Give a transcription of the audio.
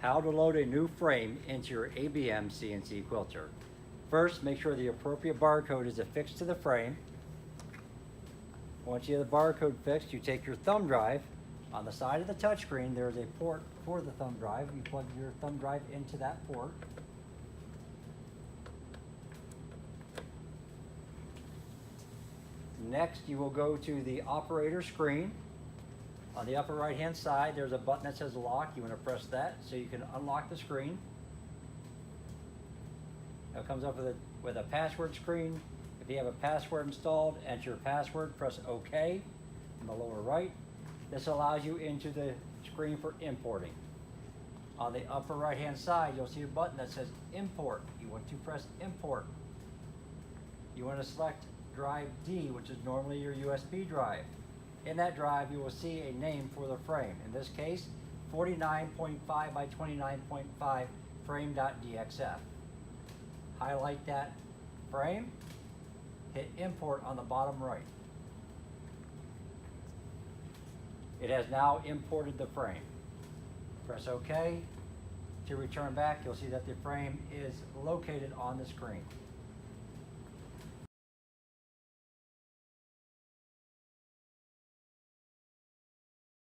How to load a new frame into your ABM CNC Quilter. First, make sure the appropriate barcode is affixed to the frame. Once you have the barcode fixed, you take your thumb drive. On the side of the touchscreen, there is a port for the thumb drive. You plug your thumb drive into that port. Next, you will go to the operator screen. On the upper right hand side, there's a button that says lock. You want to press that so you can unlock the screen. It comes up with a password screen. If you have a password installed, enter your password, press OK in the lower right. This allows you into the screen for importing. On the upper right hand side, you'll see a button that says import. You want to press import. You want to select drive D, which is normally your USB drive. In that drive, you will see a name for the frame. In this case, 49.5 by 29.5 frame.dxf. Highlight that frame, hit import on the bottom right. It has now imported the frame. Press OK. To return back, you'll see that the frame is located on the screen.